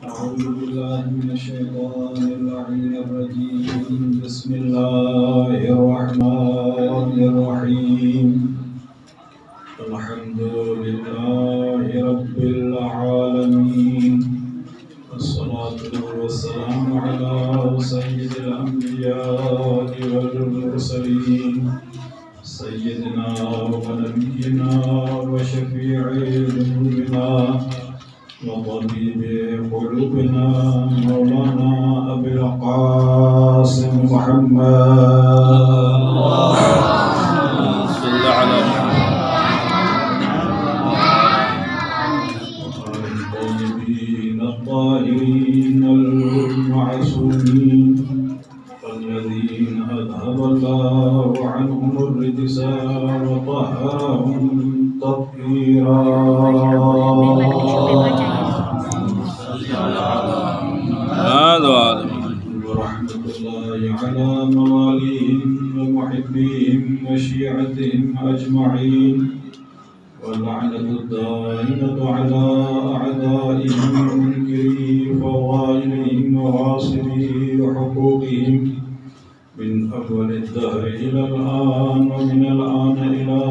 أعوذ بالله من الشيطان اللعين الرجيم. بسم الله الرحمن الرحيم. الحمد لله رب العالمين، والصلاة والسلام على سيد الأنبياء والمرسلين، سيدنا ونبينا وشفيع ذنوبنا وطبيب قلوبنا مولانا أبي القاسم محمد صلى على الطيبين الطاهرين المعصومين الذين أذهب الله عنهم الرجس وطهرهم تطهيرا. ورحمة الله على مواليهم ومحبيهم وشيعتهم أجمعين، واللعنة الدائمة على أعدائهم ومنكري فضائلهم وغاصبي حقوقهم من أول الدهر إلى الآن، ومن الآن إلى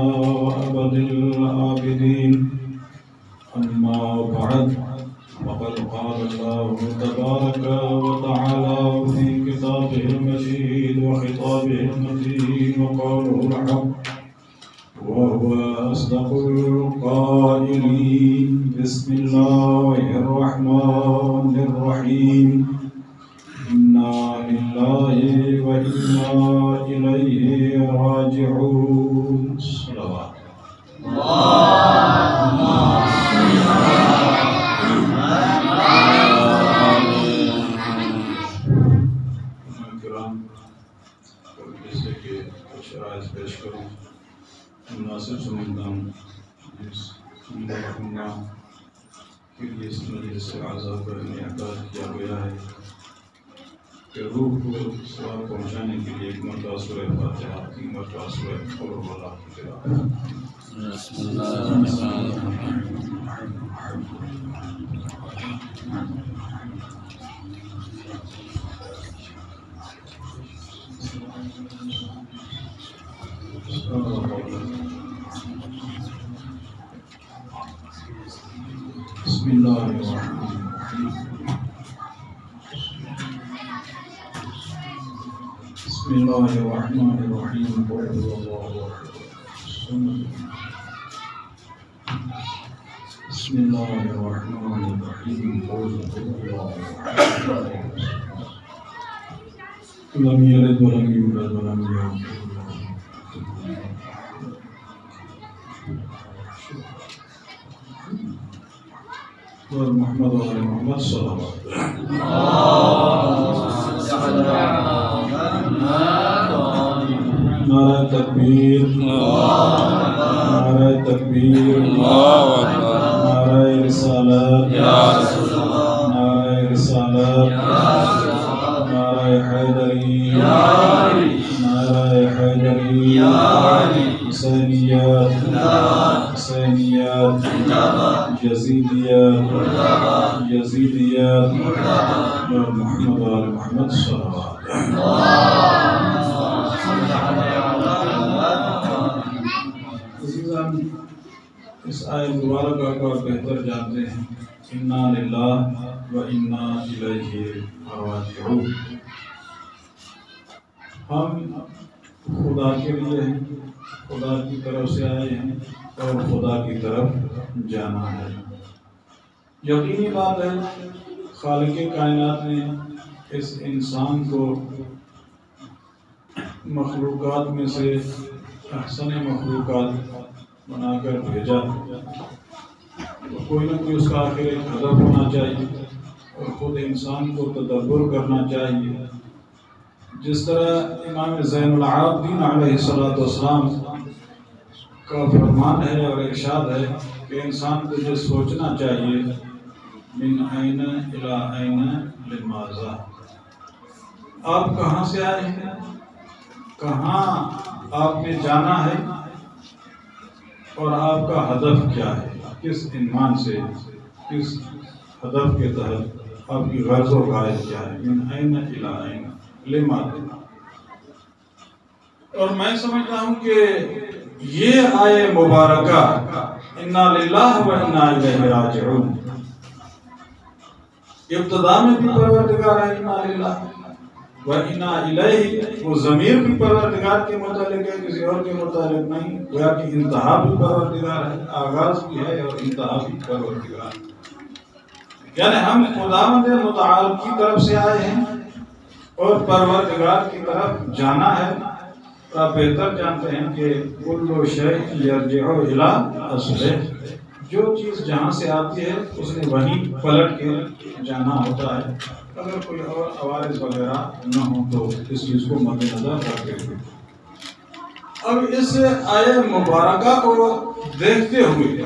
أبد الآبدين. أما بعد، وقد قال الله تبارك وتعالى في كتابه المجيد وخطابه المتين وقوله الحق وهو أصدق القائلين. بسم الله الرحمن الرحيم. إنا لله وإنا إليه راجعون. صلوات جیسے کہ کچھ شرائط پیش کروں، مناسب سمجھتا ہوں اس مرحومہ کے لیے اس مجلس سے اعضاء پر انعقاد کیا گیا ہے کہ روح کو ثواب پہنچانے کے لیے ایک مرتبہ سورہ فاتحہ، 3 مرتبہ سورہ قل هو اللہ کی قراءت. بسم الله الرحمن الرحيم. بسم الله الرحمن الرحيم. بسم الله الرحمن الرحيم. قل هو الله أحد الصمد. بسم الله الرحمن الرحيم. قل هو الله أحد لم يلد ولم يولد ولم يكن له محمد وآل محمد صلوات. نعرہ تکبیر، نعرہ تکبیر، نعرہ رسالت، نعرہ رسالت، نعرہ حیدری، نعرہ حیدری، حسینیت، حسینیت، یزیدیت، یزیدیت، محمد وآل محمد صلوات. اس آیت مبارکہ کو بہتر جانتے ہیں. انا للہ و انا الیہ راجعون. ہم خدا کے لیے ہیں، خدا کی طرف سے آئے ہیں اور خدا کی طرف جانا ہے. یقینی بات ہے خالق کائنات نے اس انسان کو مخلوقات میں سے احسن مخلوقات بنا کر بھیجا. کوئی نہ کوئی اس کا آخر ایک ہدف ہونا چاہیے اور خود انسان کو تدبر کرنا چاہیے. جس طرح امام زین العابدین علیہ السلام کا فرمان ہے اور ارشاد ہے کہ انسان کو جو سوچنا چاہیے من این الی این لماذا، آپ کہاں سے آئے ہیں، کہاں آپ نے جانا ہے اور آپ کا ہدف کیا ہے، کس عنوان سے، کس ہدف کے تحت آپ کی غرض و غایت کیا ہے، من این الی این لماذا۔ اور میں سمجھتا ہوں کہ یہ آیے مبارکہ انا للہ و انا الیہ راجعون، ابتدا میں بھی پروردگار ہے انا للہ و انا الیہ، وہ ضمیر بھی پروردگار کے متعلق ہے، کسی اور کے متعلق نہیں، گویا کہ انتہا بھی پروردگار ہے، آغاز بھی ہے اور انتہا بھی پروردگار ہے۔ یعنی ہم خداوند متعال کی طرف سے آئے ہیں اور پروردگار کی طرف جانا ہے۔ آپ بہتر جانتے ہیں کہ کل شیء یرجع الی اصلہ، جو چیز جہاں سے آتی ہے اس نے وہیں پلٹ کے جانا ہوتا ہے، اگر کوئی اور عوارض وغیرہ نہ ہو تو اس چیز کو مد نظر رکھتے ہوئے اب اس آیہ مبارکہ کو دیکھتے ہوئے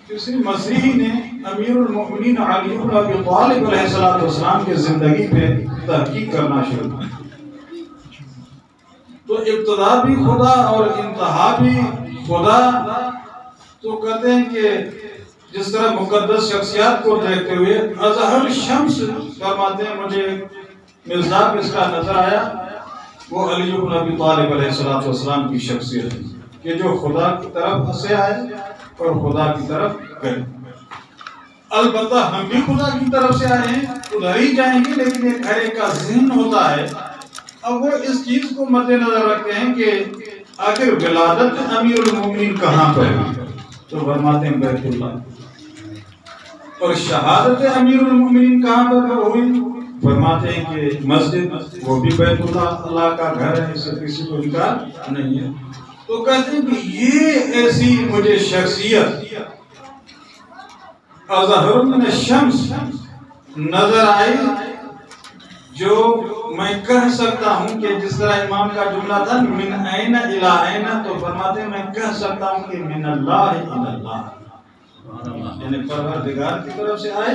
کسی مسیحی نے امیر المؤمنین علی بن ابی طالب علیہ السلام کی زندگی پہ تحقیق کرنا شروع کیا، تو ابتدا بھی خدا اور انتہا بھی خدا، تو کہتے ہیں کہ جس طرح مقدس شخصیات کو دیکھتے ہوئے اظہر الشمس فرماتے ہیں مجھے مصداق اس کا نظر آیا، وہ علی بن ابی طالب علیہ السلام کی شخصیت ہے کہ جو خدا کی طرف سے آئے اور خدا کی طرف گئے۔ البتہ ہم بھی خدا کی طرف سے آئے ہیں، ادھر ہی جائیں گے، لیکن ایک ہر ایک کا ذہن ہوتا ہے۔ اب وہ اس چیز کو مد نظر رکھتے ہیں کہ آخر ولادت امیر المومنین کہاں پر ہوئی، تو فرماتے ہیں بیت اللہ، اور شہادت امیر المومنین کہاں پر ہوئی، فرماتے ہیں کہ مسجد، وہ بھی بیت اللہ اللہ کا گھر ہے، اس سے کسی کو انکار نہیں ہے۔ تو کہتے ہیں کہ یہ ایسی مجھے شخصیت اظہر من الشمس نظر آئی جو میں کہہ سکتا ہوں کہ جس طرح امام کا جملہ تھا من این الی این، تو فرماتے ہیں میں کہہ سکتا ہوں کہ من اللہ الی اللہ، یعنی پروردگار کی طرف سے آئے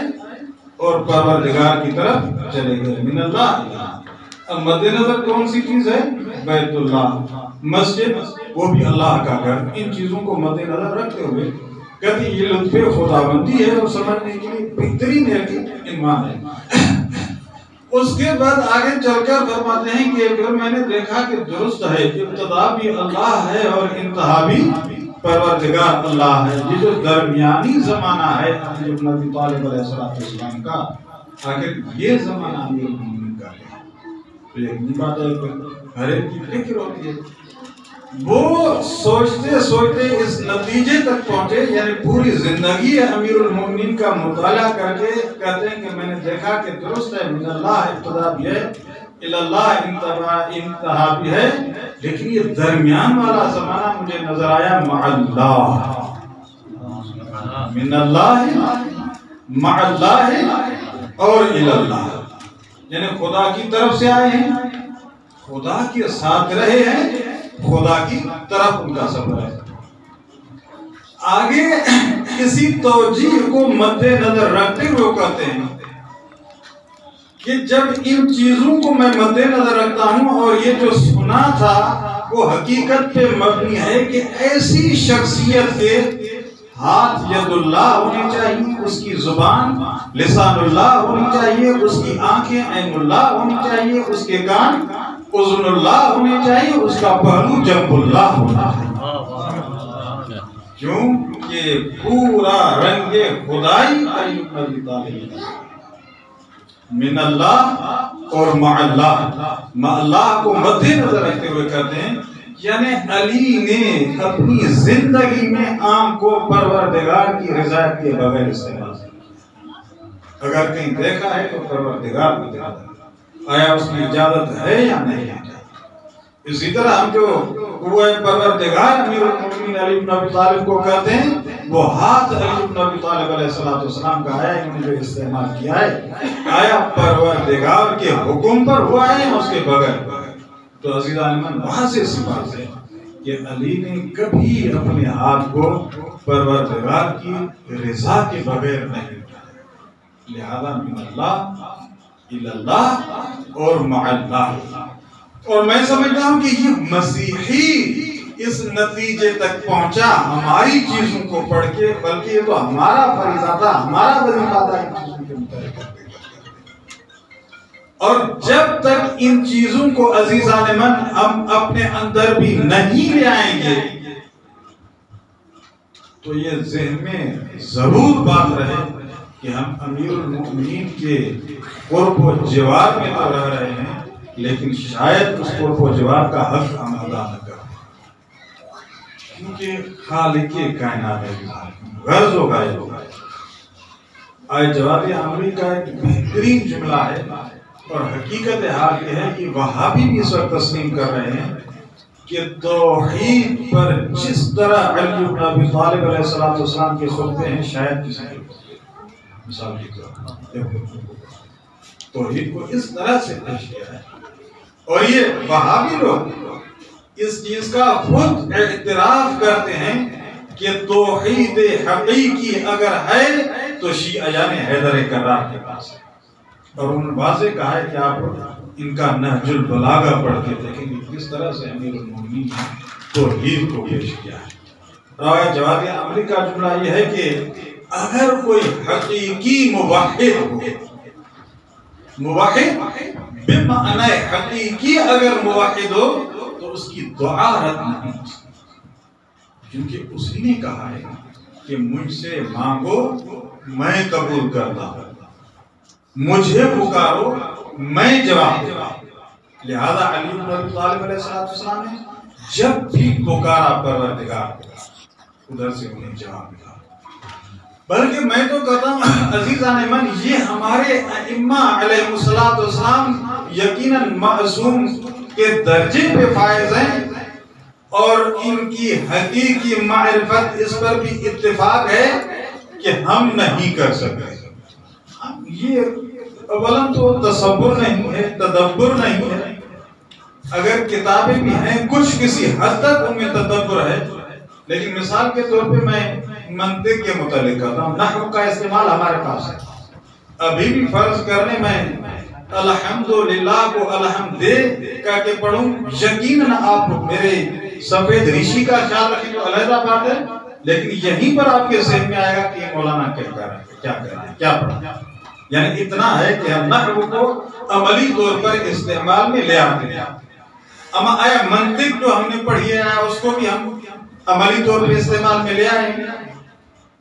اور پروردگار کی طرف چلے گئے، من اللہ الی اللہ۔ اب مد نظر کون سی چیز ہے؟ بیت اللہ، مسجد، وہ بھی اللہ کا گھر۔ ان چیزوں کو مد نظر رکھتے ہوئے کہتے ہیں یہ لطف خداوندی ہے اور سمجھنے کے لیے بہترین ہے کہ ایمان ہے۔ اس کے بعد آگے چل کر فرماتے ہیں کہ پھر میں نے دیکھا کہ درست ہے، ابتدا بھی اللہ ہے اور انتہا بھی پروردگار اللہ ہے۔ یہ جو درمیانی زمانہ ہے علی بن ابی طالب علیہ السلام کا، آخر یہ زمانہ امیر المومنین کا ہے۔ تو یقینی بات ہے کہ ہر ایک کی فکر ہوتی ہے، وہ سوچتے سوچتے اس نتیجے تک پہنچے، یعنی پوری زندگی امیر المومنین کا مطالعہ کر کے کہتے ہیں کہ میں نے دیکھا کہ درست ہے، من اللہ ابتدا بھی ہے، الی اللہ انتہا بھی ہے، لیکن یہ درمیان والا زمانہ مجھے نظر آیا مع اللہ، من اللہ مع اللہ اور الی اللہ، یعنی خدا کی طرف سے آئے ہیں، خدا کے ساتھ رہے ہیں، خدا کی طرف ان کا سفر ہے۔ آگے کسی توجیہ کو مد نظر رکھتے ہوئے کہتے ہیں کہ جب ان چیزوں کو میں مد نظر رکھتا ہوں اور یہ جو سنا تھا وہ حقیقت پہ مبنی ہے کہ ایسی شخصیت کے ہاتھ ید اللہ ہونی چاہیے، اس کی زبان لسان اللہ ہونی چاہیے، اس کی آنکھیں عین اللہ ہونی چاہیے، اس کے کان اذن اللہ ہونے چاہیے، اس کا پہلو جنب اللہ ہونا چاہیے، کیونکہ پورا رنگ خدائی علی بن ابی طالب من اللہ اور مع اللہ کو مد نظر رکھتے ہوئے کہتے ہیں، یعنی علی نے اپنی زندگی میں آم کو پروردگار کی رضا کے بغیر استعمال کیا۔ اگر کہیں دیکھا ہے تو پروردگار کو دیکھا ہے، آیا اس کی اجازت ہے یا نہیں ہے۔ اسی طرح ہم جو قوہ پروردگار امیر المومنین علی بن ابی طالب کو کہتے ہیں، وہ ہاتھ علی بن ابی طالب علیہ السلام کا آیا، انہوں نے جو استعمال کیا ہے آیا پروردگار کے حکم پر ہوا ہے اس کے بغیر۔ تو عزیزان من وہاں سے سی بات ہے کہ علی نے کبھی اپنے ہاتھ کو پروردگار کی رضا کے بغیر نہیں اٹھایا، لہذا من اللہ الی اللہ اور مع اللہ۔ اور میں سمجھتا ہوں کہ یہ مسیحی اس نتیجے تک پہنچا ہماری چیزوں کو پڑھ کے، بلکہ یہ تو ہمارا فریضہ تھا، ہمارا وظیفہ تھا ان چیزوں کے متعلق۔ اور جب تک ان چیزوں کو عزیزان من ہم اپنے اندر بھی نہیں لے آئیں گے تو یہ ذہن میں ضرور بات رہے کہ ہم امیر المؤمنین کے قرب و جوار میں تو رہ رہے ہیں، لیکن شاید اس قرب و جوار کا حق ہم ادا نہ کریں، کیونکہ خالق کائنات غرض و غائب ہوگا۔ آج جواد عامری کا ایک بہترین جملہ ہے، اور حقیقت حال یہ ہے کہ وہابی بھی اس وقت تسلیم کر رہے ہیں کہ توحید پر جس طرح علی بن ابی طالب علیہ السلام کے خطبے ہیں شاید کسی کے مثال کی طرح توحید کو اس طرح سے پیش کیا ہے، اور یہ وہابی لوگ اس چیز کا خود اعتراف کرتے ہیں کہ توحید حقیقی اگر ہے تو شیعیان حیدر کرار کے پاس ہے، اور انہوں نے واضح کہا ہے کہ آپ ان کا نہج البلاغہ پڑھ کے دیکھیں گے کس طرح سے امیر المومنین نے توحید کو پیش کیا ہے۔ اور جواد عامری کا جملہ یہ ہے کہ اگر کوئی حقیقی موحد ہو، موحد بمعنی حقیقی اگر موحد ہو تو اس کی دعا رد نہیں ہو سکتی، کیونکہ اسی نے کہا ہے کہ مجھ سے مانگو میں قبول کرتا ہوں، مجھے پکارو میں جواب دوں۔ لہذا علی بن ابی طالب علیہ السلام نے جب بھی پکارا پروردگار کو، ادھر سے انہیں جواب ملا۔ بلکہ میں تو کہتا ہوں عزیزان من، یہ ہمارے ائمہ علیہ السلام یقیناً معصوم کے درجے پہ فائز ہیں، اور ان کی حقیقی معرفت اس پر بھی اتفاق ہے کہ ہم نہیں کر سکتے۔ یہ اولاً تو تصور نہیں ہے، تدبر نہیں ہے، اگر کتابیں بھی ہیں کچھ کسی حد تک ان میں تدبر ہے، لیکن مثال کے طور پہ میں منطق کے متعلق کرتا ہوں، نحو کا استعمال ہمارے پاس ہے، ابھی بھی فرض کرنے میں الحمدللہ کو الحمد دے کہہ کے پڑھوں، یقیناً آپ میرے سفید ریشی کا خیال رکھیں تو علیحدہ بات ہے، لیکن یہیں پر آپ کے ذہن میں آئے گا کہ یہ مولانا کیا کر رہے ہیں، کیا کر رہے ہیں، کیا پڑھا۔ یعنی اتنا ہے کہ ہم نحو کو عملی طور پر استعمال میں لے آتے ہیں، اما آیا منطق جو ہم نے پڑھی ہے اس کو بھی ہم عملی طور پر استعمال میں لے آئیں گے؟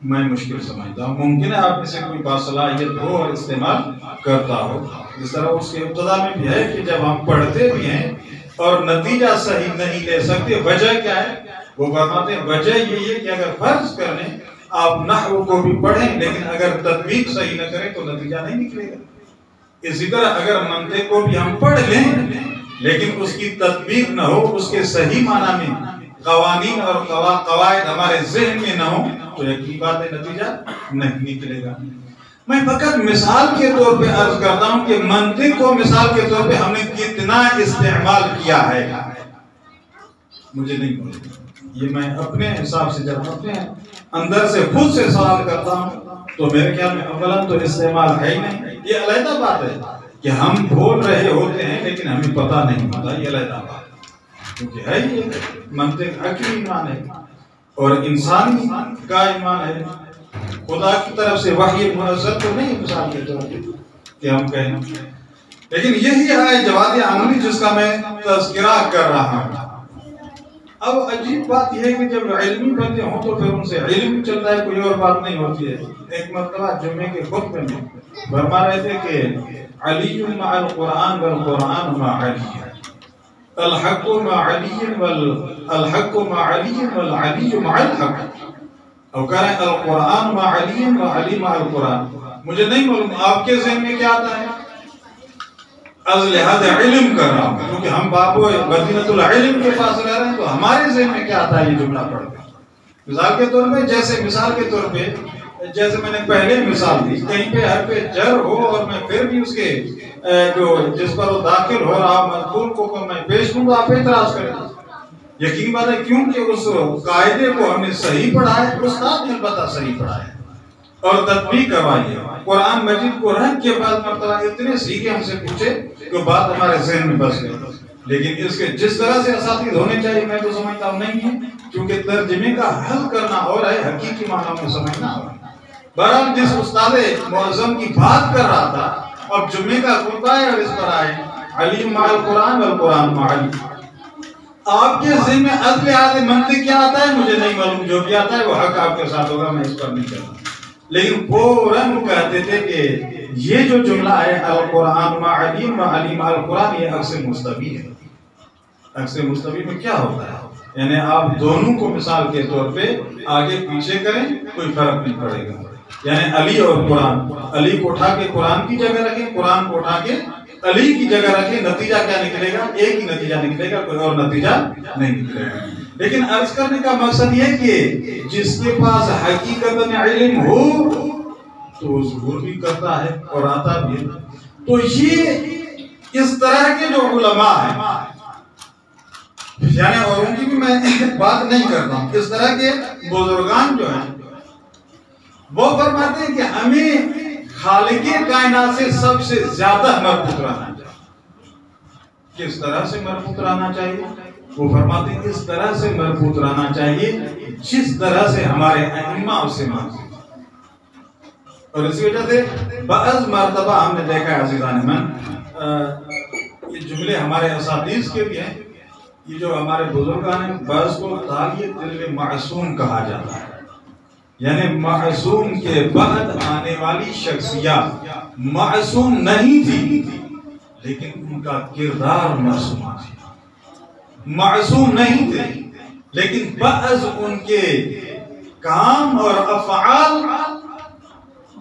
میں مشکل سمجھتا ہوں۔ ممکن ہے آپ میں سے کوئی باصلاحیت ہو اور استعمال کرتا ہو، جس طرح اس کے ابتدا میں بھی ہے کہ جب ہم پڑھتے بھی ہیں اور نتیجہ صحیح نہیں لے سکتے، وجہ کیا ہے؟ وہ فرماتے ہیں وجہ یہی ہے کہ اگر فرض کر لیں آپ نحو کو بھی پڑھیں لیکن اگر تطبیق صحیح نہ کریں تو نتیجہ نہیں نکلے گا۔ اسی طرح اگر منطق کو بھی ہم پڑھ لیں لیکن اس کی تطبیق نہ ہو، اس کے صحیح معنی میں قوانین اور قواعد ہمارے ذہن میں نہ ہو تو یقینی بات ہے نتیجہ نہیں نکلے گا۔ میں فقط مثال کے طور پہ عرض کرتا ہوں کہ منطق کو مثال کے طور پہ ہم نے کتنا استعمال کیا ہے مجھے نہیں معلوم۔ یہ میں اپنے حساب سے جب اپنے اندر سے خود سے سوال کرتا ہوں تو میرے خیال میں اولاً تو استعمال ہے ہی نہیں۔ یہ علیحدہ بات ہے کہ ہم بول رہے ہوتے ہیں لیکن ہمیں پتہ نہیں ہوتا، یہ علیحدہ بات ہے، کیونکہ ہے یہ منطق عقلی ایمان ہے اور انسانی کا ایمان ہے، خدا کی طرف سے وحی منزل تو نہیں مثال کے طور پہ کہ ہم کہیں، لیکن یہی ہے جواد عامری جس کا میں تذکرہ کر رہا ہوں۔ اب عجیب بات یہ ہے کہ جب علمی بندے ہوں تو پھر ان سے علم چلتا ہے، کوئی اور بات نہیں ہوتی ہے۔ ایک مرتبہ جمعے کے خطبے میں فرما رہے تھے کہ علی مع القرآن والقرآن مع علی، الحق مع علی والحق مع علی والعلی مع الحق، اور کہہ رہے ہیں القرآن مع علی وعلی مع القرآن۔ مجھے نہیں معلوم آپ کے ذہن میں کیا آتا ہے، از لحاظ علم کر رہا ہوں کیونکہ ہم بابو مدینۃ العلم کے پاس رہ رہے ہیں تو ہمارے ذہن میں کیا آتا ہے یہ جملہ پڑھ کے۔ مثال کے طور پہ جیسے میں نے پہلے مثال دی، کہیں پہ حرف جر ہو اور میں پھر بھی اس کے جو جس پر وہ داخل ہو رہا مذکور کو میں پیش کروں تو آپ اعتراض کریں، یقینی بات ہے کیونکہ اس قاعدے کو ہم نے صحیح پڑھا ہے، استاد نے البتہ صحیح پڑھا ہے اور تطبیق کروائی ہے۔ قرآن مجید کو رنگ کے بعد مرتبہ اتنے سیکھے ہم سے پوچھے کہ بات ہمارے ذہن میں بس گئی، لیکن اس کے جس طرح سے اساتید ہونے چاہیے میں تو سمجھتا ہوں نہیں ہے، کیونکہ ترجمے کا حل کرنا اور ہے، حقیقی معنوں میں سمجھنا اور ہے۔ بہرحال جس استاد معظم کی بات کر رہا تھا، اب جمعے کا خطبہ ہے اور اس پر آئے علیم مع القرآن والقرآن مع علیم۔ آپ کے ذہن میں عدل آدھے منطق کیا آتا ہے مجھے نہیں معلوم، جو بھی آتا ہے وہ حق آپ کے ساتھ ہوگا، میں اس پر نہیں کرتا، لیکن فوراً وہ کہتے تھے کہ یہ جو جملہ ہے القرآن مع علیم و علیم مع القرآن، یہ عکس مستوی ہے۔ عکس مستوی میں کیا ہوتا ہے؟ یعنی آپ دونوں کو مثال کے طور پہ آگے پیچھے کریں کوئی فرق نہیں پڑے گا، یعنی علی اور قرآن، علی کو اٹھا کے قرآن کی جگہ رکھیں، قرآن کو اٹھا کے علی کی جگہ رکھیں، نتیجہ کیا نکلے گا؟ ایک ہی نتیجہ نکلے گا، کوئی اور نتیجہ نہیں نکلے گا۔ لیکن عرض کرنے کا مقصد یہ کہ جس کے پاس حقیقت میں علم ہو تو وہ ظہور بھی کرتا ہے اور آتا بھی ہے۔ تو یہ اس طرح کے جو علماء ہیں، یعنی اوروں کی بھی میں بات نہیں کرتا ہوں، اس طرح کے بزرگان جو ہیں وہ فرماتے ہیں کہ ہمیں خالق کائنات سے سب سے زیادہ مربوط رہنا چاہیے۔ کس طرح سے مربوط رہنا چاہیے؟ وہ فرماتے ہیں اس طرح سے مربوط رہنا چاہیے جس طرح سے ہمارے ائمہ اسے مانتے ہیں۔ اور اسی وجہ سے بعض مرتبہ ہم نے دیکھا ہے عزیزان من، یہ جملے ہمارے اساتذہ کے بھی ہیں، یہ جو ہمارے بزرگان ہیں بعض کو تالیہ دل معصوم کہا جاتا ہے، یعنی معصوم کے بعد آنے والی شخصیات معصوم نہیں تھی لیکن ان کا کردار معصوم تھی، معصوم نہیں تھے لیکن بعض ان کے کام اور افعال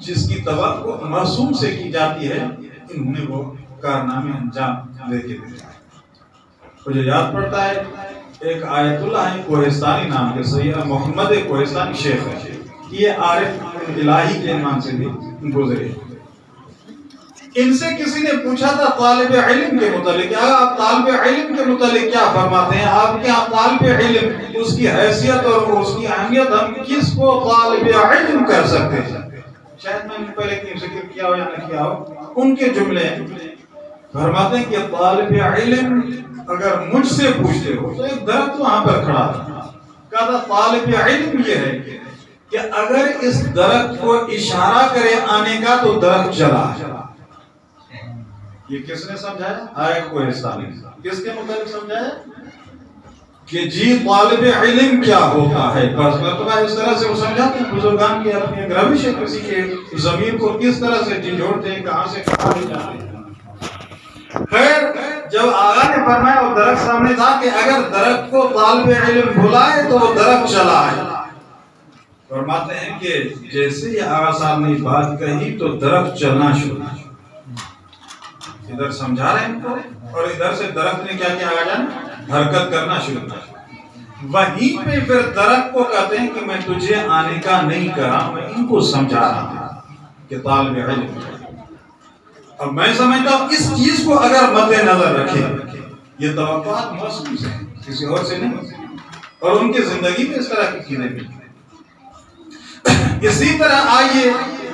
جس کی توقع معصوم سے کی جاتی ہے انہوں نے وہ کارنامے انجام دے کے دیا۔ مجھے یاد پڑتا ہے ایک آیت اللہ ہے کوہستانی نام کے سید محمد کوہستانی شیخ ہے، یہ عارف الہی کے عنوان سے بھی گزرے۔ ان سے کسی نے پوچھا تھا طالب علم کے متعلق، آپ طالب علم کے متعلق کیا فرماتے ہیں؟ آپ کیا طالب علم اس کی حیثیت اور اس کی اہمیت ہم کس کو طالب علم کر سکتے ہیں؟ شاید میں نے پہلے کی ذکر کیا ہو یا نہ کیا ہو، ان کے جملے فرماتے ہیں کہ طالب علم اگر مجھ سے پوچھتے ہو تو ایک درخت وہاں پر کھڑا تھا، کہا تھا طالب علم یہ ہے کہ اگر اس درخت کو اشارہ کرے آنے کا تو درخت چلا۔ یہ کس نے سمجھایا؟ آیت کوہستانی۔ کس کے متعلق سمجھایا؟ کہ جی طالب علم کیا ہوتا ہے، بس مرتبہ اس طرح سے وہ سمجھاتے ہیں۔ بزرگان کی اپنی ایک روش ہے، کسی کے ضمیر کو کس طرح سے جھنجھوڑتے ہیں، کہاں سے کہاں لے جاتے ہیں۔ خیر جب آقا نے فرمایا وہ درخت سامنے تھا کہ اگر درخت کو طالب علم بلائے تو وہ درخت چلا ہے۔ فرماتے ہیں کہ جیسے ہی آقا صاحب نے بات کہی تو درخت چلنا شروع، ادھر سمجھا رہے ہیں ان کو اور ادھر سے درخت نے کیا کیا آگا جان حرکت کرنا شروع کیا۔ وہیں پہ پھر درخت کو کہتے ہیں کہ میں تجھے آنے کا نہیں کرا، میں ان کو سمجھا رہا ہوں کہ طالب علم۔ اب میں سمجھتا ہوں اس چیز کو اگر مد نظر رکھے، یہ توقعات موسم سے کسی اور سے نہیں، اور ان کی زندگی میں اس طرح کی چیزیں بھی۔ اسی طرح آئیے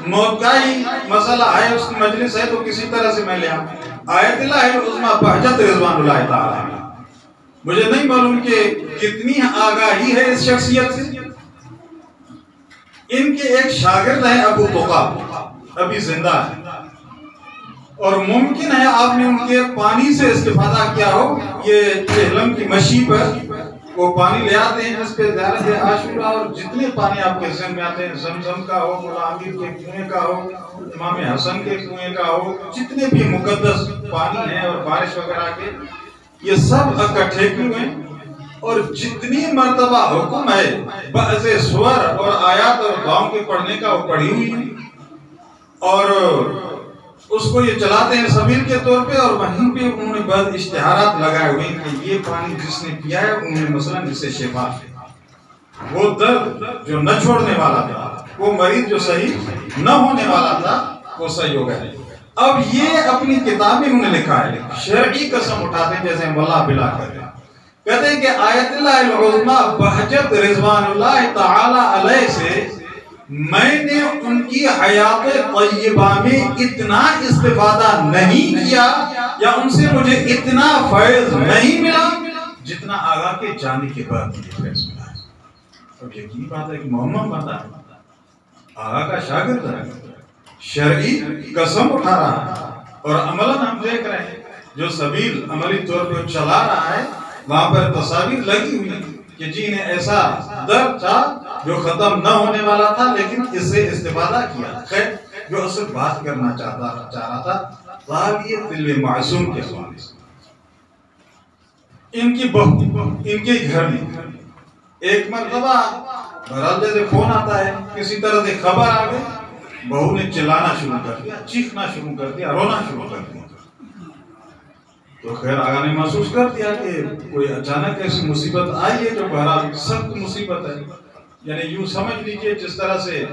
موت کا ہی مسئلہ ہے، اس کی مجلس ہے تو کسی طرح سے میں لے آؤں آیت اللہ العظمیٰ بہجت رضوان اللہ تعالی۔ مجھے نہیں معلوم کہ کتنی آگاہی ہے اس شخصیت سے۔ ان کے ایک شاگرد ہیں ابو طقاب، ابھی زندہ ہے، اور ممکن ہے آپ نے ان کے پانی سے استفادہ کیا ہو۔ یہ چہلم کی مشی پر وہ پانی لے آتے ہیں جس پہ زیارت عاشورہ اور جتنے پانی آپ کے ذہن میں آتے ہیں، زمزم کا ہو، مولا عامر کے کنویں کا ہو، امام حسن کے کنویں کا ہو، جتنے بھی مقدس پانی ہیں اور بارش وغیرہ کے، یہ سب اکٹھے کیے ہیں اور جتنی مرتبہ حکم ہے بعض سور اور آیات اور دعاؤں کے پڑھنے کا وہ پڑھی ہوئی ہے، اور اس کو یہ چلاتے ہیں سبیل کے طور پہ، اور وہیں پہ انہوں نے بعض اشتہارات لگائے ہوئے ہیں کہ یہ پانی جس نے پیا ہے انہوں نے مثلا جس سے شفا ہے، وہ درد جو نہ چھوڑنے والا تھا، وہ مریض جو صحیح نہ ہونے والا تھا وہ صحیح ہو گیا۔ اب یہ اپنی کتاب میں انہوں نے لکھا ہے، شرعی قسم اٹھاتے ہیں جیسے واللہ بلا کرتے ہیں، کہتے ہیں کہ آیت اللہ العظمیٰ بہجت رضوان اللہ تعالی علیہ سے میں نے ان کی حیات طیبہ میں اتنا استفادہ نہیں کیا یا ان سے مجھے اتنا فیض نہیں ملا جتنا آغا کے جانے کے بعد مجھے فیض ملا ہے۔ اب یقینی بات ہے کہ محمد بندہ آغا کا شاگرد ہے، شرعی قسم اٹھا رہا ہے، اور عملاً ہم دیکھ رہے ہیں جو سبیل عملی طور پہ چلا رہا ہے وہاں پر تصاویر لگی ہوئی ہیں کہ جی نے ایسا درد تھا جو ختم نہ ہونے والا تھا لیکن اس سے استفادہ کیا۔ خیر جو اصل بات کرنا چاہ رہا تھا غالیہ دل معصوم کے حوالے سے، ان کی بہو ان کے گھر میں ایک مرتبہ بہرحال جیسے فون آتا ہے کسی طرح سے خبر آ گئی، بہو نے چلانا شروع کر دیا، چیخنا شروع کر دیا، رونا شروع کر دیا۔ تو خیر آقا نے محسوس کر دیا کہ کوئی اچانک ایسی مصیبت آئی ہے جو بہرحال سخت مصیبت ہے، یعنی یوں سمجھ لیجئے جس طرح سے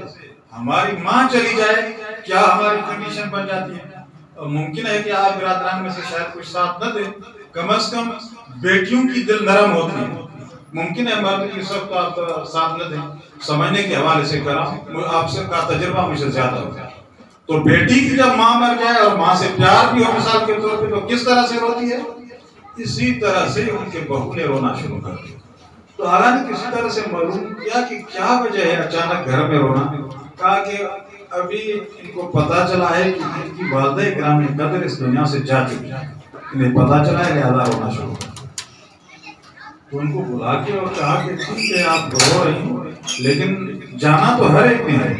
ہماری ماں چلی جائے کیا ہماری کنڈیشن بن جاتی ہے۔ اور ممکن ہے کہ آپ برادران میں سے شاید کچھ ساتھ نہ دیں، کم از کم بیٹیوں کی دل نرم ہوتی ہے، ممکن ہے مرد کی سب کا آپ ساتھ نہ دیں، سمجھنے کے حوالے سے کرا آپ سے کا تجربہ مجھے زیادہ ہوتا ہے۔ تو بیٹی کی جب ماں مر جائے اور ماں سے پیار بھی ہو مثال کے طور پہ تو کس طرح سے روتی ہے، اسی طرح سے ان کے بہو نے رونا شروع کر دیا۔ تو آقا نے کسی طرح سے معلوم کیا کہ کیا وجہ ہے اچانک گھر میں رونا، کہا کہ ابھی ان کو پتا چلا ہے کہ ان کی والدہ کرام قدر اس دنیا سے جا چکی ہے، انہیں پتا چلا ہے لہذا رونا شروع کر۔ تو ان کو بلا کے اور کہا کہ ٹھیک ہے آپ رو رہی ہیں لیکن جانا تو ہر ایک نے ہے،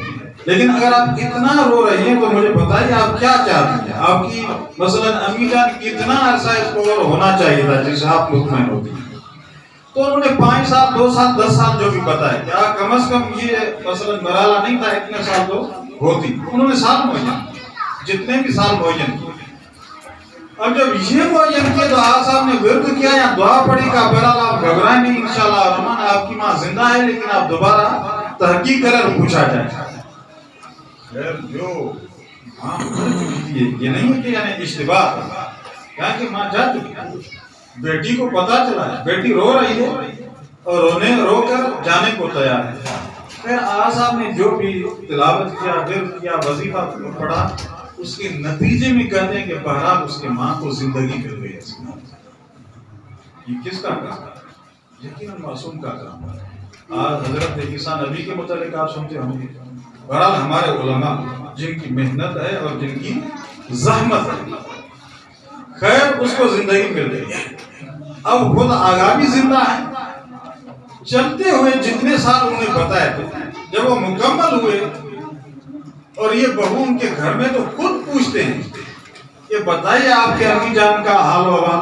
لیکن اگر آپ اتنا رو رہی ہیں تو مجھے بتائیے آپ کیا چاہتی ہیں، آپ کی مثلا امی جان کتنا عرصہ اس کو اور ہونا چاہیے تھا جس سے آپ مطمئن ہوتی ہیں۔ تو انہوں نے 5 سال 2 سال 10 سال جو بھی بتایا کیا کم از کم یہ مثلا مرحلہ نہیں تھا اتنے سال تو ہوتی، انہوں نے سال معین جتنے بھی سال معین کیے۔ اب جب یہ معین کیا تو آقا صاحب نے ورد کیا یا دعا پڑھی کہ بہرحال آپ گھبرائیں نہیں انشاءاللہ الرحمن آپ کی ماں زندہ ہے لیکن آپ دوبارہ تحقیق کریں اور پوچھا جائے۔ خیر جو ماں یہ نہیں ہے کہ یعنی اشتباہ کیا کہ ماں جا چکی ہے، بیٹی کو پتا چلا ہے، بیٹی رو رہی ہے اور رو کر جانے کو تیار ہے۔ پھر آقا صاحب نے جو بھی تلاوت کیا ورد کیا وظیفہ پڑھا اس کے نتیجے میں کہتے ہیں کہ بہرحال اس کے ماں کو زندگی مل گئی ہے۔ یہ کس کا کام ہے؟ یقیناً معصوم کا کام ہے۔ آج حضرت عیسیٰ نبی کے متعلق آپ سنتے ہوں گے، بہرحال ہمارے علماء جن کی محنت ہے اور جن کی زحمت ہے، خیر اس کو زندگی مل گئی ہے۔ اب خود آقا بھی زندہ ہے، چلتے ہوئے جتنے سال انہیں بتائے تھے جب وہ مکمل ہوئے اور یہ بہو ان کے گھر میں تو خود پوچھتے ہیں کہ بتائیے آپ کے امی جان کا حال و احوال،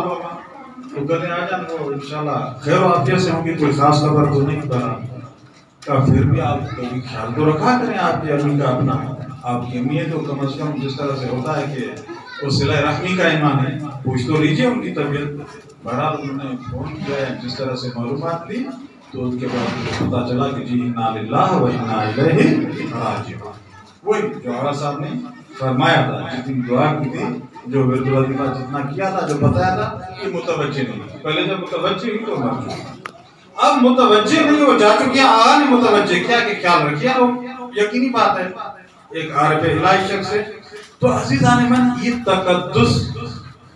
تو کہتے ہیں آجان وہ انشاءاللہ خیر و عافیت سے ہوں گی، کوئی خاص خبر تو نہیں بنا کہ پھر بھی آپ کبھی خیال تو رکھا کریں آپ کی امی کا اپنا، آپ کی امی ہے تو کم از کم جس طرح سے ہوتا ہے کہ وہ صلہ رحمی کا ایمان ہے، پوچھ تو لیجیے ان کی طبیعت۔ بہرحال انہوں نے فون کیا ہے جس طرح سے معلومات لی تو اس کے بعد پتا چلا کہ جی انا للہ و انا الیہ راجعون، وہی جو آقا صاحب نے فرمایا تھا، جتنی دعا کی تھی، جو ورد وظیفہ جتنا کیا تھا، جو بتایا تھا کہ متوجہ نہیں، پہلے جب متوجہ ہوئی تو مر چکی، اب متوجہ نہیں وہ جا چکی ہیں، آقا نے متوجہ کیا کہ خیال رکھیے، یقینی بات ہے ایک عارف الہی شخص ہے۔ تو عزیزان من یہ تقدس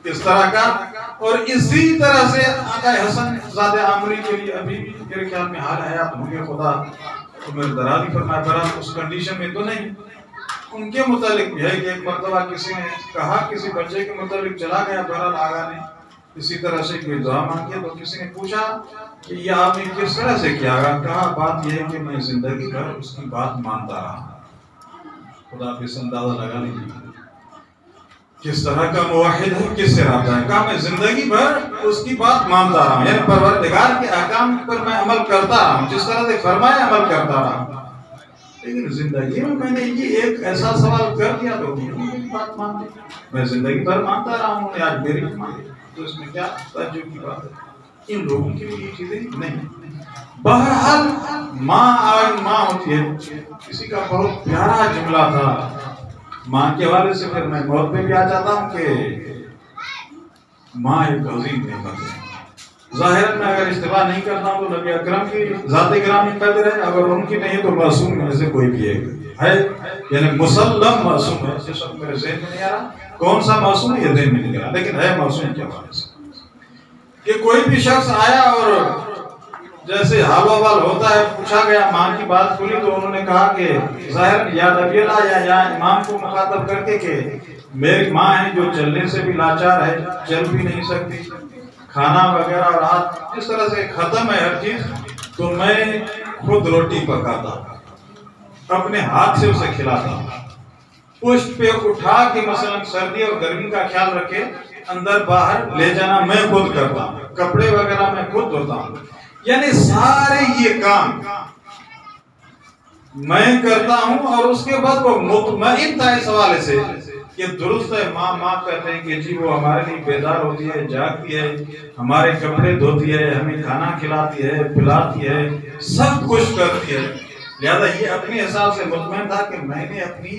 اس طرح کا، اور اسی طرح سے آقا حسن زادہ عامری کے لیے ابھی بھی میرے خیال میں حال حیات ہوں گے، خدا عمر دراز فرمائے، برحال اس کنڈیشن میں تو نہیں۔ ان کے متعلق بھی ہے کہ ایک مرتبہ کسی نے کہا کسی بچے کے متعلق چلا گیا، بہرحال آقا نے اسی طرح سے کوئی دعا مانگی تو کسی نے پوچھا کہ یہ آپ نے کس طرح سے کیا؟ کہا بات یہ ہے کہ میں زندگی بھر اس کی بات مانتا رہا۔ خدا پہ اندازہ لگا لیجیے کس طرح کا موحد ہے، کس سے رابطہ ہے۔ کہا میں زندگی بھر اس کی بات مانتا رہا ہوں، یعنی پروردگار کے احکام پر میں عمل کرتا رہا ہوں، جس طرح سے فرمایا عمل کرتا رہا ہوں، لیکن زندگی میں نے یہ ایک ایسا سوال کر دیا تو میری بات مان لی، میں زندگی بھر مانتا رہا ہوں، نے آج میری مان لی، تو اس میں کیا تعجب کی بات ہے؟ ان لوگوں کے لیے یہ چیزیں نہیں۔ بہرحال ماں آج ماں ہوتی ہے۔ کسی کا بہت پیارا جملہ تھا ماں کے حوالے سے، پھر میں موت پہ بھی آ جاتا ہوں کہ ماں ایک عظیم نعمت ہے، ظاہر میں اگر اشتباہ نہیں کرتا ہوں تو نبی اکرم کی ذات گرامی قدر ہے، اگر ان کی نہیں تو معصوم میں سے کوئی بھی ہے، یعنی مسلم معصوم ہے، جس وقت میرے ذہن میں نہیں آ رہا کون سا معصوم ہے، یہ ذہن میں نہیں آ رہا، لیکن ہے معصوم کے حوالے سے کہ کوئی بھی شخص آیا اور جیسے حال و احوال ہوتا ہے، پوچھا گیا، ماں کی بات کھلی تو انہوں نے کہا کہ ظاہر یا نبی اللہ یا امام کو مخاطب کر کے کہ میری ماں ہے جو چلنے سے بھی لاچار ہے، چل بھی نہیں سکتی، کھانا وغیرہ رات اس طرح سے ختم ہے ہر چیز، تو میں خود روٹی پکاتا اپنے ہاتھ سے اسے کھلاتا، پشت پہ اٹھا کے مثلا سردی اور گرمی کا خیال رکھے اندر باہر لے جانا میں خود کرتا ہوں، کپڑے وغیرہ میں خود دھوتا ہوں، یعنی سارے یہ کام میں کرتا ہوں، اور اس کے بعد وہ مطمئن تھا اس حوالے سے کہ درست ہے، ماں کہتے ہیں کہ جی وہ ہمارے لیے بیدار ہوتی ہے، جاگتی ہے، ہمارے کپڑے دھوتی ہے، ہمیں کھانا کھلاتی ہے، پلاتی ہے، سب کچھ کرتی ہے، لہذا یہ اپنے حساب سے مطمئن تھا کہ میں نے اپنی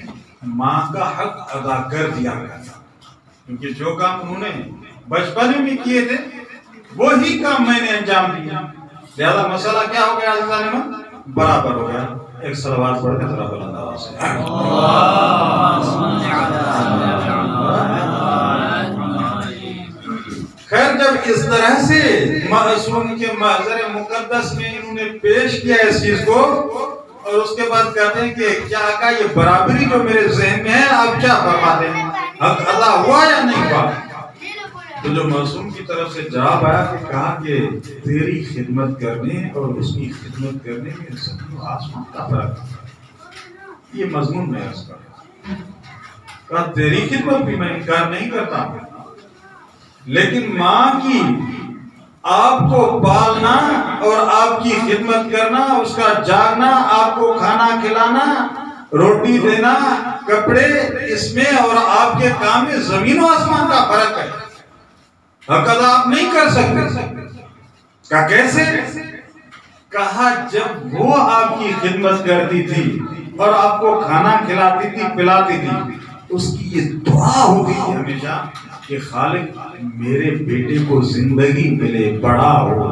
ماں کا حق ادا کر دیا کرتا، کیونکہ جو کام انہوں نے بچپن میں کیے تھے وہی کام میں نے انجام دیا، لہذا مسئلہ کیا ہو گیا عزیزان من؟ برابر ہو گیا۔ ایک صلوات پڑھ کے ذرا بلند آواز سے خیر، جب اس طرح سے معصوم کے محضر مقدس میں انہوں نے پیش کیا اس چیز کو، اور اس کے بعد کہتے ہیں کہ کیا آقا یہ برابری جو میرے ذہن میں ہے آپ کیا فرماتے ہیں، حق ادا ہوا یا نہیں ہوا؟ تو جو معصوم کی طرف سے جواب آیا کہ کہا کہ تیری خدمت کرنے اور اس کی خدمت کرنے میں زمین و آسمان کا فرق ہے، یہ مضمون میں اس کا کہا تیری خدمت بھی میں انکار نہیں کرتا ہوں، لیکن ماں کی آپ کو پالنا اور آپ کی خدمت کرنا، اس کا جاگنا، آپ کو کھانا کھلانا، روٹی دینا، کپڑے، اس میں اور آپ کے کام میں زمین و آسمان کا فرق ہے، حق ادا آپ نہیں کر سکتے۔ کہا کیسے؟ کہا جب وہ آپ کی خدمت کرتی تھی اور آپ کو کھانا کھلاتی تھی، پلاتی تھی، اس کی یہ دعا ہوتی تھی ہمیشہ کہ خالق میرے بیٹے کو زندگی ملے، بڑا ہو،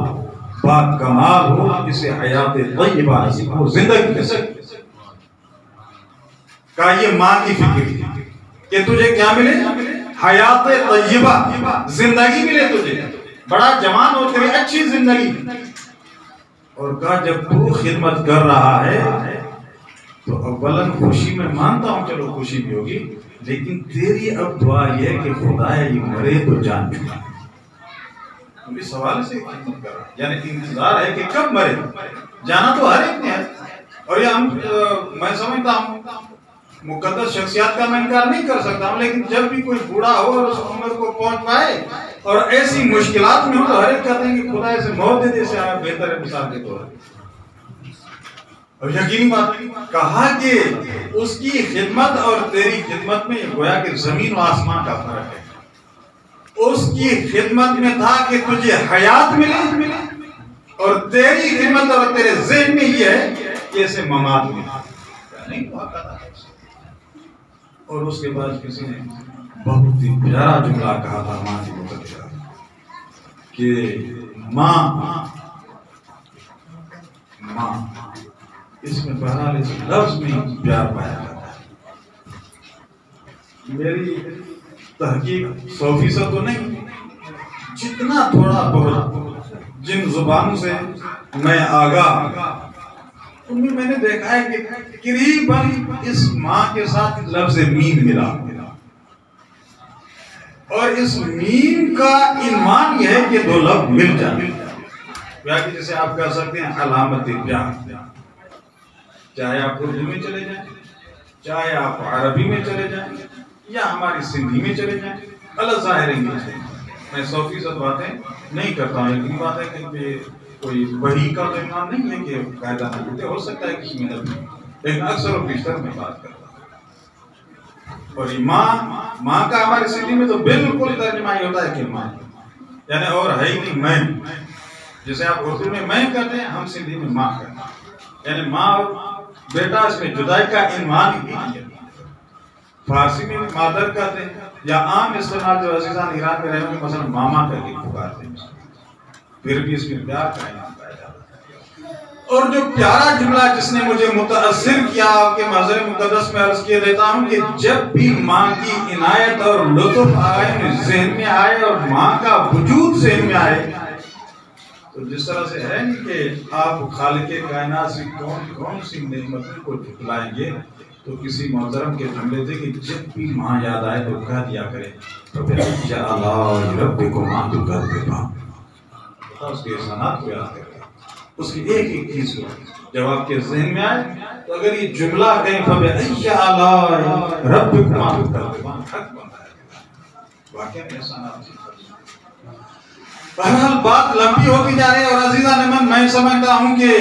با کمال ہو، اسے حیات طیبہ نصیب ہو، زندگی مل سکے۔ کہا یہ ماں کی فکر تھی کہ تجھے کیا ملے؟ حیات طیبہ، زندگی ملے تجھے، بڑا جوان ہو، تیری اچھی زندگی۔ اور کہا جب تو خدمت کر رہا ہے تو اولاً خوشی میں مانتا ہوں، چلو خوشی بھی ہوگی، لیکن تیری اب دعا یہ ہے کہ خدایا یہ مرے تو جان چھوڑا۔ اس حوالے سے خدمت کر رہا ہے، یعنی انتظار ہے کہ کب مرے، جانا تو ہر ایک نے ہے، اور یہ میں سمجھتا ہوں مقدس شخصیات کا میں انکار نہیں کر سکتا ہوں، لیکن جب بھی کوئی بوڑھا ہو اور اس عمر کو پہنچ پائے اور ایسی مشکلات میں ہو تو ہر ایک کہتے ہیں کہ خدا اسے موت دے دے، سے آیا بہتر ہے مثال کے طور پر۔ اور یقینی بات کہا کہ اس کی خدمت اور تیری خدمت میں گویا کہ زمین و آسمان کا فرق ہے۔ اس کی خدمت میں تھا کہ تجھے حیات ملے، اور تیری خدمت اور تیرے ذہن میں یہ ہے کہ اسے ممات ملے، اور اس کے بعد کسی نے بہت ہی پیارا جملہ کہا تھا ماں کی متعلق کہ ماں، اس میں بہرحال اس لفظ میں پیار پایا جاتا ہے۔ میری تحقیق 100% تو نہیں، جتنا تھوڑا بہت جن زبانوں سے میں آگاہ، ان میں نے دیکھا ہے کہ قریباً اس ماں کے ساتھ لفظ مین ملا، اور اس مین کا عنوان یہ ہے کہ دو لفظ مل جائیں، یا کہ جسے آپ کہہ سکتے ہیں علامت پیار، چاہے آپ اردو میں چلے جائیں، چاہے آپ عربی میں چلے جائیں، یا ہماری سندھی میں چلے جائیں، غلط ظاہر انگلش ہے، میں 100% باتیں نہیں کرتا ہوں، لیکن بات ہے کہ کوئی وحی کا تو عنوان نہیں ہے کہ قاعدہ نہ ہوتے، ہو سکتا ہے کسی میں نبی، لیکن اکثر و بیشتر میں بات کرتا ہوں۔ اور ماں کا ہماری سندھی میں تو بالکل ترجمہ ہی ہوتا ہے کہ ماں، یعنی اور ہے ہی نہیں میں، جیسے آپ اردو میں میں کہتے ہیں، ہم سندھی میں ماں کہتے ہیں، یعنی ماں اور بیٹا اس میں جدائی کا عنوان ہی نہیں ہے۔ فارسی میں مادر کہتے ہیں، یا عام استعمال جو عزیزان ایران میں رہے ہوں گے مثلا ماما کر کے پکارتے ہیں، پھر بھی اس میں پیار کا انعام پایا جاتا ہے۔ اور جو پیارا جملہ جس نے مجھے متاثر کیا آپ کے محضر مقدس میں عرض کیے دیتا ہوں کہ جب بھی ماں کی عنایت اور لطف آئے ذہن میں آئے اور ماں کا وجود ذہن میں آئے، تو جس طرح سے ہے نہیں کہ آپ خالق کائنات سے کون سی نعمتوں کو جھٹلائیں گے، تو کسی محترم کے جملے تھے کہ جب بھی ماں یاد آئے تو کہہ دیا کرے یا اللہ ربکم ماں تو کر دے ماں، اس کے احسانات کو یاد کرے، اس کی ایک ایک چیز کو جب آپ کے ذہن میں آئے تو اگر یہ جملہ کہیں فَبِأَيِّ آلَاءِ رَبِّكُمَا تُكَذِّبَانِ حق بنتا ہے، واقعہ میں احسانات کی۔ بہرحال بات لمبی ہوتی جا رہی ہے، اور عزیزان میں سمجھتا ہوں کہ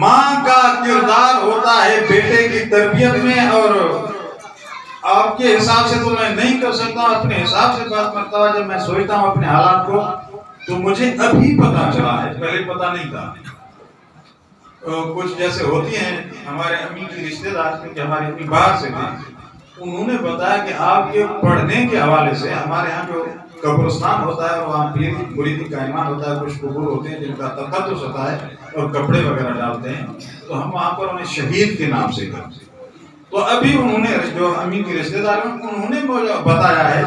ماں کا کردار ہوتا ہے بیٹے کی تربیت میں، اور آپ کے حساب سے تو میں نہیں کر سکتا ہوں، اپنے حساب سے بات کرتا ہوں۔ جب میں سوچتا ہوں اپنے حالات کو تو مجھے ابھی پتا چلا ہے، پہلے پتا نہیں تھا۔ کچھ جیسے ہوتی ہیں ہمارے امی کی رشتہ دار تھے کہ ہماری امی باہر سے تھی، انہوں نے بتایا کہ آپ کے پڑھنے کے حوالے سے ہمارے ہاں جو قبرستان ہوتا ہے وہاں پیر مریدی کا ایمان ہوتا ہے، کچھ قبور ہوتے ہیں جن کا تقدس ہوتا ہے اور کپڑے وغیرہ ڈالتے ہیں، تو ہم وہاں پر انہیں شہید کے نام سے کرتے ہیں۔ تو ابھی انہوں نے جو امی کی رشتہ دار ہیں انہوں نے مجھے بتایا ہے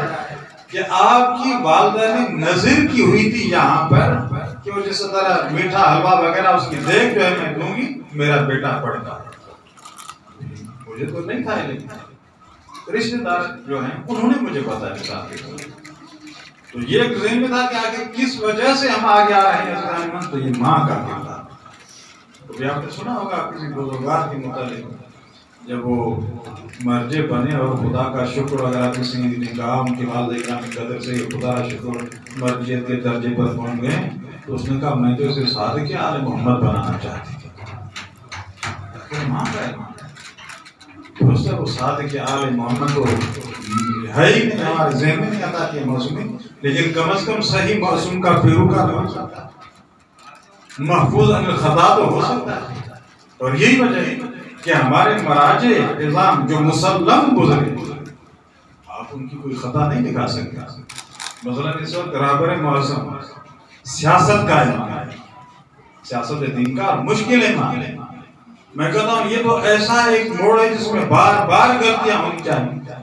کہ آپ کی والدہ نے نظر کی ہوئی تھی یہاں پر کہ وہ جس طرح میٹھا حلوہ وغیرہ اس کی دیکھ جو ہے میں دوں گی میرا بیٹا پڑھتا ہے۔ مجھے تو نہیں تھا، لیکن رشتہ دار جو ہیں انہوں نے مجھے بتایا، تو یہ ایک ذہن میں تھا کہ آگے کس وجہ سے ہم آگے آ رہے ہیں، تو یہ ماں کا کردار۔ تو آپ نے سنا ہوگا کسی بزرگوار کے متعلق جب وہ مرجع بنے اور خدا کا شکر وغیرہ کسی نے کہا ان کی والدہ کرام کی قدر سے خدا کا شکر مرجعیت کے درجے پر پہنچ گئے، تو اس نے کہا میں تو اسے صادق آل محمد بنانا چاہتی تھی۔ ماں کا ہے، اس سے وہ صادق آل محمد کو ہے ہی نہیں، ہمارے ذہن میں نہیں آتا کہ معصومی، لیکن کم از کم صحیح معصوم کا پیروکار ہو سکتا ہے، محفوظ عن الخطا تو ہو سکتا ہے۔ اور یہی وجہ ہے کہ ہمارے مراجع نظام جو مسلم گزرے آپ ان کی کوئی خطا نہیں دکھا سکتے۔ مثلا اس وقت رہبر معظم سیاست کا امام ہے، سیاست دین کا مشکل امام ہے، میں کہتا ہوں یہ تو ایسا ایک موڑ ہے جس میں بار بار غلطیاں ہونی چاہیے،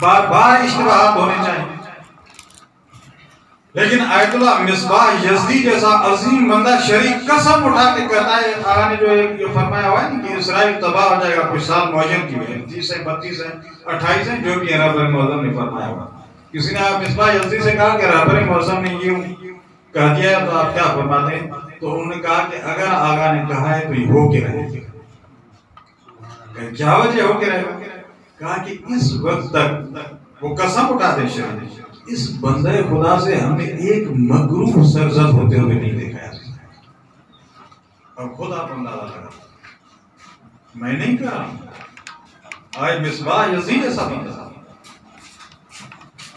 بار بار اشتباہات ہونے چاہیے، لیکن آیت اللہ مصباح یزدی جیسا عظیم بندہ شریک قسم اٹھا کے کہتا ہے، آقا نے جو ایک فرمایا ہوا ہے کہ اسرائیل تباہ ہو جائے گا کچھ سال معجم کی وجہ 30 ہے 32 ہے 28 ہے، جو بھی رہبر معظم نے فرمایا ہوا۔ کسی نے آپ مصباح یزدی سے کہا کہ رہبر معظم نے یہ کہہ دیا ہے تو آپ کیا فرماتے ہیں؟ تو انہوں نے کہا کہ اگر آقا نے کہا ہے تو یہ ہو کے رہے گا۔ کیا وجہ ہو کے رہے گا؟ کہا کہ اس وقت تک وہ قسم اٹھا دے شریک اس بندہ خدا سے ہم نے ایک مغروب سرزد ہوتے ہوئے نہیں دیکھا ہے، اور خدا بندہ لگا میں نہیں کہہ رہا ہوں، آج مصباح یزید ایسا بندہ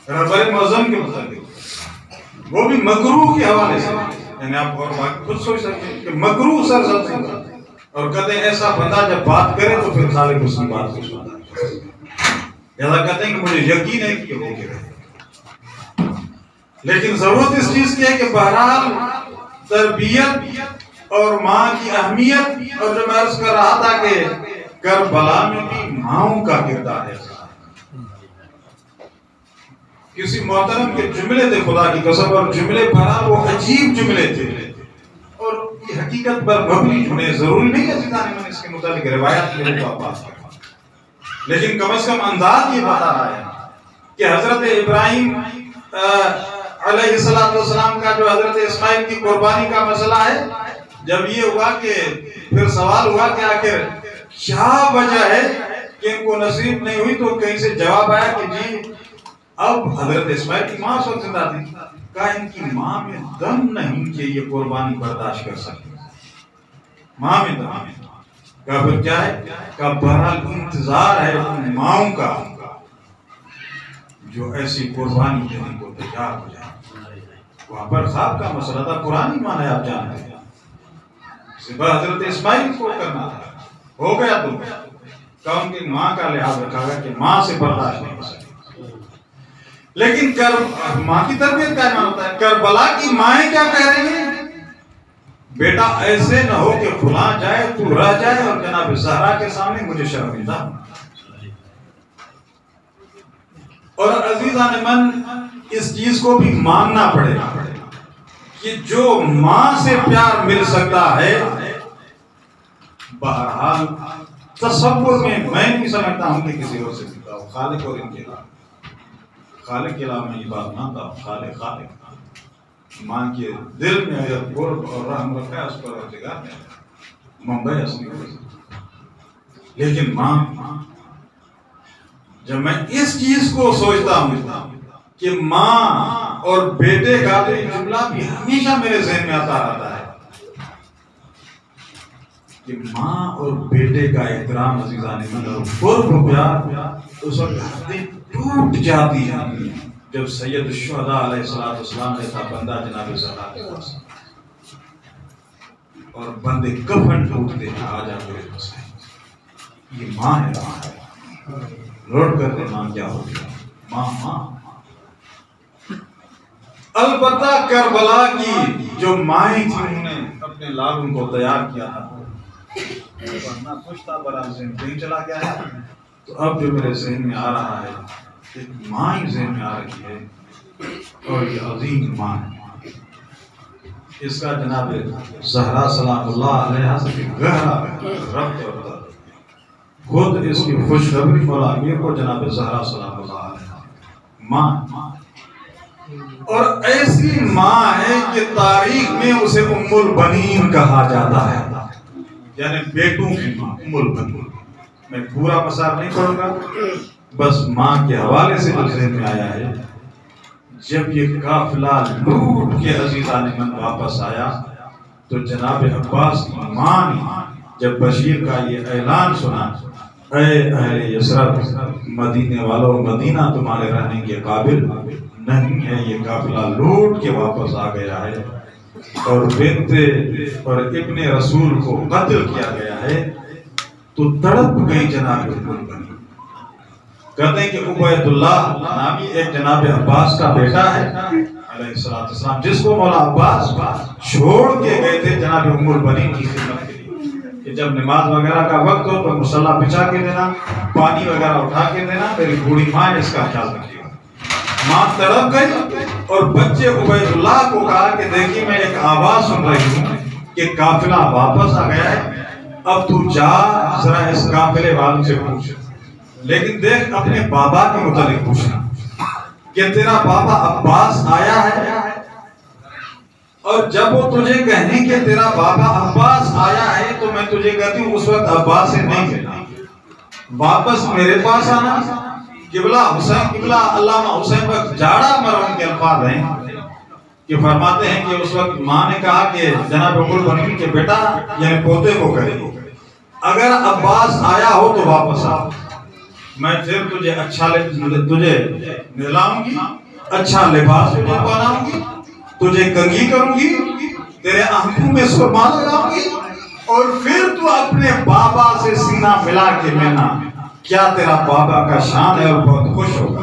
رہبر معظم کے مطابق وہ بھی مغروب کے حوالے سے، یعنی آپ اور خود سوچ سکتے ہیں کہ مغروب سرزد سے، اور کہتے ہیں ایسا بندہ جب بات کرے تو پھر خالق اس کی بات کو سنتا ہے، لہذا کہتے ہیں کہ مجھے یقین ہے کہ وہ کہ لیکن ضرورت اس چیز کی ہے کہ بہرحال تربیت اور ماں کی اہمیت، اور جو میں عرض کر رہا تھا کہ کربلا میں بھی ماؤں کا کردار ہے۔ کسی محترم کے جملے تھے خدا کی قسم، اور جملے بہرحال وہ عجیب جملے تھے اور یہ حقیقت پر مبنی ہونے ضروری نہیں ہے، میں نے اس کے متعلق روایات کے لیے بات کرا، لیکن کم از کم انداز یہ بتا رہا ہے کہ حضرت ابراہیم علیہ السلام کا جو حضرت اسماعیل کی قربانی کا مسئلہ ہے، جب یہ ہوا کہ پھر سوال ہوا کہ آخر کیا وجہ ہے کہ ان کو نصیب نہیں ہوئی، تو کہیں سے جواب آیا کہ جی اب حضرت اسماعیل کی ماں اس وقت زندہ تھی، کہا ان کی ماں میں دم نہیں کہ یہ قربانی برداشت کر سکے، ماں میں دم نہیں، کہا پھر کیا ہے؟ کہا بہرحال انتظار ہے ان ماؤں کا جو ایسی قربانی دینے کو تیار ہو جائے۔ وہاں پر خواب کا مسئلہ تھا، قرآن ہی مانا ہے، آپ جانتے ہیں، صبح حضرت اسماعیل کو کرنا تھا، ہو گیا تو کہا ان کی ماں کا لحاظ رکھا گیا کہ ماں سے برداشت نہیں ہو سکے، لیکن ماں کی تربیت کا ایمان ہوتا ہے. کربلا کی مائیں کیا کہہ رہی ہیں؟ بیٹا ایسے نہ ہو کہ فلاں جائے تو رہ جائے اور جناب زہرا کے سامنے مجھے شرمندہ. اور عزیزان من اس چیز کو بھی ماننا پڑے گا کہ جو ماں سے پیار مل سکتا ہے بہرحال تصور میں نہیں سمجھتا ہوں کہ کسی اور سے ملتا ہوں. خالق اور ان کے علاوہ، خالق کے علاوہ میں یہ بات مانتا ہوں. خالق ماں کے دل میں اگر قرب اور رحم رکھا ہے اس پر روزگار میں ممبئی اصلی ہو. لیکن ماں، جب میں اس چیز کو سوچتا ہوں کہ ماں اور بیٹے کا تو یہ جملہ بھی ہمیشہ میرے ذہن میں آتا رہتا ہے کہ ماں اور بیٹے کا احترام عزیزان من اور قرب و پیار اس وقت حدیں ٹوٹ جاتی ہیں جب سید الشہداء علیہ السلام جیسا بندہ جناب زہرا کے پاس اور بندے کفن ٹوٹتے ہیں آ جا میرے پاس. یہ ماں ہے. نوٹ کرتے ماں کیا ہو گیا. ماں البتہ کربلا کی جو مائیں تھیں انہوں نے اپنے لالوں کو تیار کیا تھا. پڑھنا کچھ تھا برا ذہن کہیں چلا گیا ہے. تو اب جو میرے ذہن میں آ رہا ہے ایک ماں ہی ذہن میں آ رہی ہے اور یہ عظیم ماں ہے. اس کا جناب زہرا سلام اللہ علیہ سے گہرا ربط اور خود اس کی خوشخبری مولا امیر کو جناب زہرا سلام اللہ علیہ ماں. اور ایسی ماں ہے کہ تاریخ میں اسے ام البنین کہا جاتا ہے، یعنی بیٹوں کی ماں ام البنین. میں پورا مسائل نہیں پڑھوں گا، بس ماں کے حوالے سے جو ذہن میں آیا ہے جب یہ قافلہ لوٹ کے عزیزان من واپس آیا تو جناب عباس کی ماں نے جب بشیر کا یہ اعلان سنا، اے اہل یثرب مدینے والوں، مدینہ تمہارے رہنے کے قابل نہیں ہے، یہ قافلہ لوٹ کے واپس آ گیا ہے اور بنت اور ابن رسول کو قتل کیا گیا ہے، تو تڑپ گئی جناب ام البنین. کہتے ہیں کہ عبید اللہ نامی ایک جناب عباس کا بیٹا ہے علیہ السلام، جس کو مولا عباس چھوڑ کے گئے تھے جناب ام البنین کی خدمت کے لیے کہ جب نماز وغیرہ کا وقت ہو تو مصلی بچھا کے دینا، پانی وغیرہ اٹھا کے دینا، میری بوڑھی ماں اس کا خیال رکھیے. ماں تڑپ گئی اور بچے عبید اللہ کو کہا کہ دیکھیے میں ایک آواز سن رہی ہوں کہ قافلہ واپس آ گیا ہے، اب تو جا ذرا اس قافلے والوں سے پوچھ، لیکن دیکھ اپنے بابا کے متعلق پوچھنا کہ تیرا بابا عباس آیا ہے، اور جب وہ تجھے کہیں کہ تیرا بابا عباس آیا ہے تو میں تجھے کہتی ہوں اس وقت عباس سے نہیں ملنا، واپس میرے پاس آنا. قبلہ حسین، قبلہ علامہ حسین وقت جاڑا مرحوم کے الفاظ ہیں کہ فرماتے ہیں کہ اس وقت ماں نے کہا کہ جناب ام البنین کے بیٹا یعنی پوتے کو کہے اگر عباس آیا ہو تو واپس آ، میں پھر تجھے اچھا تجھے نہلاؤں گی، اچھا لباس تجھے پہناؤں گی، تجھے کنگھی کروں گی، تیرے آنکھوں میں سرما لگاؤں گی، اور پھر تو اپنے بابا سے سینہ ملا کے لینا، کیا تیرا بابا کا شان ہے اور بہت خوش ہوگا.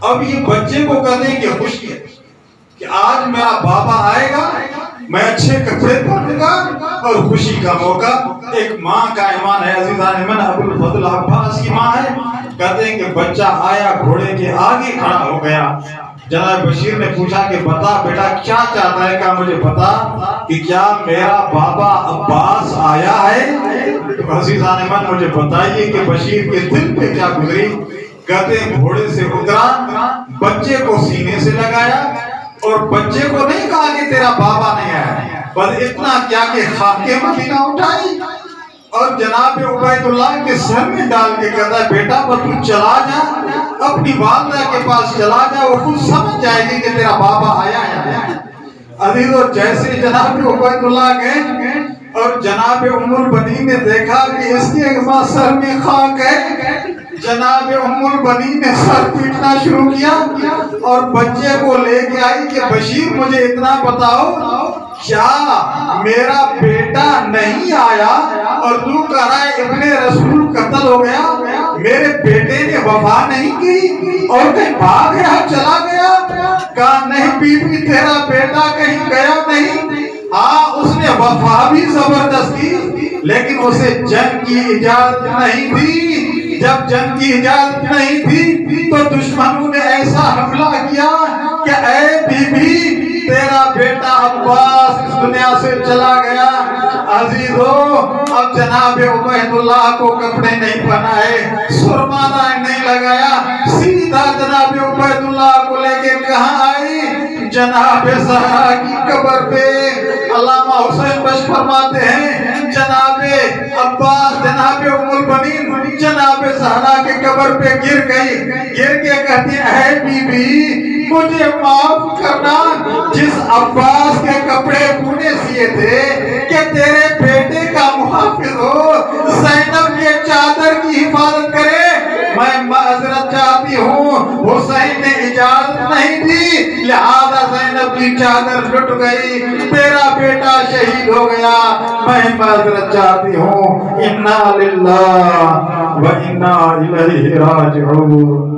اب یہ بچے کو کہتے ہیں کہ خوشی ہے کہ آج میرا بابا آئے گا، میں اچھے کپڑے پہنوں گا اور خوشی کا موقع. ایک ماں کا ایمان ہے عزیزان من. ابو الفضل عباس کی ماں ہے، کہتے ہیں کہ بچہ آیا گھوڑے کے آگے کھڑا ہو گیا. جناب بشیر نے پوچھا کہ بتا بیٹا کیا چاہتا ہے، کہا مجھے بتا کہ کیا میرا بابا عباس آیا ہے. عزیزان من مجھے بتائیے کہ بشیر کے دل پہ کیا گزری. کہتے ہیں گھوڑے سے اترا، بچے کو سینے سے لگایا اور بچے کو نہیں کہا کہ تیرا بابا نہیں آیا، بس اتنا کیا کہ خاکے مدینہ اٹھائی اور جناب عبید اللہ کے سر میں ڈال کے کہتا ہے بیٹا بس تو چلا جا، اپنی والدہ کے پاس چلا جا، وہ خود سمجھ جائے گی کہ تیرا بابا آیا ہے. عزیز اور جیسے جناب عبید اللہ گئے اور جناب ام البنین نے دیکھا کہ اس کے ماں سر میں خاک ہے، جناب ام البنین نے سر پیٹنا شروع کیا اور بچے کو لے کے آئی کہ بشیر مجھے اتنا بتاؤ کیا میرا بیٹا نہیں آیا اور تو کہہ رہا ہے ابن رسول قتل ہو گیا. میرے بیٹے نے وفا نہیں کی اور کہیں بھاگ گیا چلا گیا؟ کہا نہیں بی بی تیرا بیٹا کہیں گیا نہیں، ہاں اس نے وفا بھی زبردست کی لیکن اسے جنگ کی اجازت نہیں تھی۔ جب جنگ کی اجازت نہیں تھی تو دشمنوں نے ایسا حملہ کیا کہ اے بی بی تیرا بیٹا عباس اس دنیا سے چلا گیا۔ عزیزو اب جناب عبید اللہ کو کپڑے نہیں پہنائے، سرما نہیں لگایا، سیدھا جناب عبید اللہ کو لے کے کہاں آئی؟ جناب زہرا کی قبر پہ۔ علامہ حسین بخش فرماتے ہیں جناب عباس جناب ام البنین جناب زہرا کے قبر پہ گر گئی، گر کے کہتی ہیں اے بی بی مجھے معاف کرنا، جس عباس کے کپڑے تو نے سیے تھے کہ تیرے بیٹے کا محافظ ہو، زینب کے چادر کی حفاظت کرے، میں معذرت چاہتی ہوں، حسین نے اجازت نہیں دی لہذا زینب کی چادر لٹ گئی، تیرا بیٹا شہید ہو گیا، میں معذرت چاہتی ہوں۔ انا للہ و انا الیہ راجعون۔